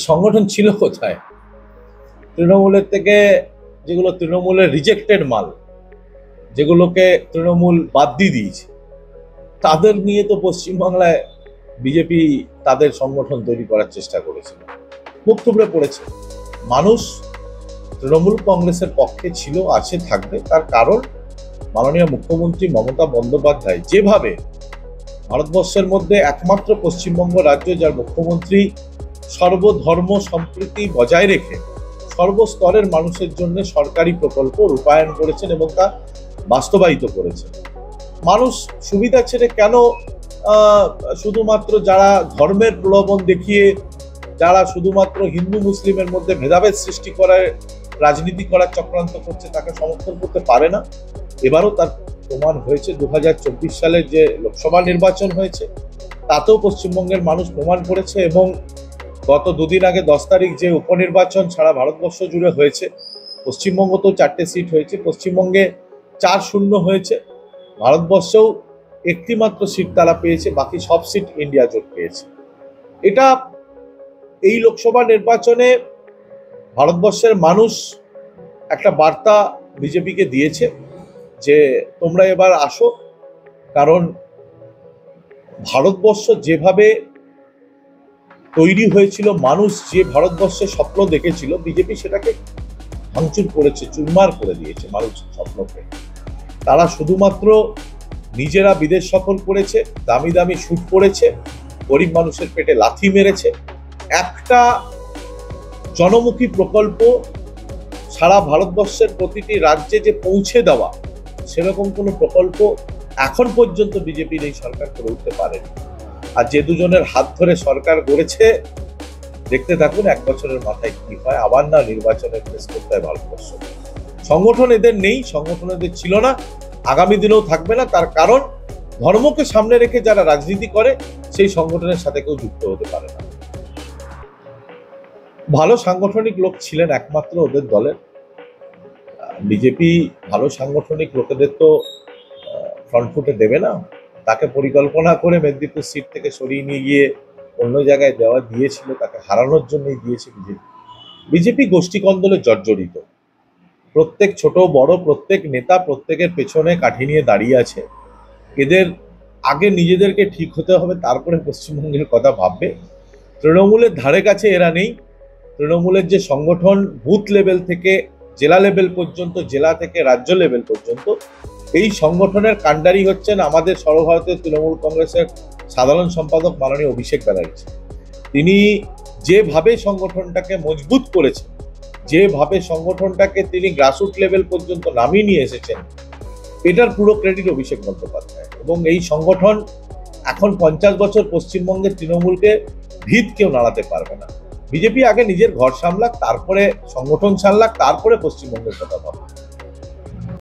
সংগঠন ছিল কোথায়? তৃণমূলের থেকে যেগুলো তৃণমূলের রিজেক্টেড মাল, যেগুলোকে তৃণমূল বাদ দিয়ে দিয়েছে, তাদের নিয়ে তো পশ্চিমবাংলায় বিজেপি তাদের সংগঠন তৈরি করার চেষ্টা করেছিল। মুখ থুবড়ে পড়েছে। মানুষ তৃণমূল কংগ্রেসের পক্ষে ছিল, আছে, থাকবে। তার কারণ মাননীয় মুখ্যমন্ত্রী মমতা বন্দ্যোপাধ্যায় যেভাবে ভারতবর্ষের মধ্যে একমাত্র পশ্চিমবঙ্গ রাজ্য যার মুখ্যমন্ত্রী সর্বধর্ম সম্প্রীতি বজায় রেখে সর্বস্তরের মানুষের জন্য সরকারি প্রকল্প রূপায়ণ করেছেন এবং তা বাস্তবায়িত করেছেন। মানুষ সুবিধা ছেড়ে কেন শুধুমাত্র যারা ধর্মের প্রলোভন দেখিয়ে, যারা শুধুমাত্র হিন্দু মুসলিমের মধ্যে ভেদাভেদ সৃষ্টি করার রাজনীতি করার চক্রান্ত করছে তাকে সমর্থন করতে পারে না? এবারও তার প্রমাণ হয়েছে। 2024 সালের যে লোকসভা নির্বাচন হয়েছে তাতেও পশ্চিমবঙ্গের মানুষ প্রমাণ করেছে। এবং গত দুদিন আগে 10 তারিখ যে উপনির্বাচন সারা ভারতবর্ষ জুড়ে হয়েছে, পশ্চিমবঙ্গতেও 4টে সিট হয়েছে, পশ্চিমবঙ্গে 4-0 হয়েছে। ভারতবর্ষেও একটি মাত্র সিট তারা পেয়েছে, বাকি সব সিট ইন্ডিয়া জোট পেয়েছে। এটা এই লোকসভা নির্বাচনে ভারতবর্ষের মানুষ একটা বার্তা বিজেপিকে দিয়েছে যে তোমরা এবার আসো, কারণ ভারতবর্ষ যেভাবে তৈরি হয়েছিল, মানুষ যে ভারতবর্ষের স্বপ্ন দেখেছিল, বিজেপি সেটাকে ভাঙচুর করেছে, চুরমার করে দিয়েছে মানুষের স্বপ্নকে। তারা শুধুমাত্র নিজেরা বিদেশ সফর করেছে, দামি দামি স্যুট পরেছে, গরিব মানুষের পেটে লাথি মেরেছে। একটা জনমুখী প্রকল্প সারা ভারতবর্ষের প্রতিটি রাজ্যে যে পৌঁছে দেওয়া, সেরকম কোনো প্রকল্প এখন পর্যন্ত বিজেপির এই সরকার করে উঠতে পারেনি। আর যে দুজনের হাত ধরে সরকার গড়েছে, দেখতে থাকুন 1 বছরের মাথায় কি হয়। আবার না নির্বাচনের ফেস করতে হয় ভারতবর্ষ। সংগঠন এদের নেই, সংগঠন এদের ছিল না, আগামী দিনেও থাকবে না। তার কারণ ধর্মকে সামনে রেখে যারা রাজনীতি করে সেই সংগঠনের সাথে কেউ যুক্ত হতে পারে না। ভালো সাংগঠনিক লোক ছিলেন একমাত্র ওদের দলের। বিজেপি ভালো সাংগঠনিক লোকেদের তো ফ্রন্টফুটে দেবে না। তাকে পরিকল্পনা করে মেদিনীপুর সিট থেকে সরিয়ে নিয়ে গিয়ে অন্য জায়গায় দেওয়া দিয়েছিল, তাকে হারানোর জন্যই দিয়েছে বিজেপি। বিজেপি গোষ্ঠী কন্দলে জর্জরিত। প্রত্যেক ছোট বড় প্রত্যেক নেতা প্রত্যেকের পেছনে কাঠি নিয়ে দাঁড়িয়ে আছে। এদের আগে নিজেদেরকে ঠিক হতে হবে, তারপরে পশ্চিমবঙ্গের কথা ভাববে। তৃণমূলের ধারে কাছে এরা নেই। তৃণমূলের যে সংগঠন বুথ লেভেল থেকে জেলা লেভেল পর্যন্ত, জেলা থেকে রাজ্য লেভেল পর্যন্ত, এই সংগঠনের কাণ্ডারি হচ্ছেন আমাদের সর্বভারতীয় তৃণমূল কংগ্রেসের সাধারণ সম্পাদক মাননীয় অভিষেক ব্যানার্জি। তিনি যেভাবে সংগঠনটাকে মজবুত করেছেন, যেভাবে সংগঠনটাকে তিনি গ্রাসরুট লেভেল পর্যন্ত নামিয়ে নিয়ে এসেছেন, এটার পুরো ক্রেডিট অভিষেক বন্দ্যোপাধ্যায়। এবং এই সংগঠন এখন 50 বছর পশ্চিমবঙ্গের তৃণমূলকে ভিত কেউ নাড়াতে পারবে না। বিজেপি আগে নিজের ঘর সামলাক, তারপরে সংগঠন সামলাক, তারপরে পশ্চিমবঙ্গের কথা ভাববে।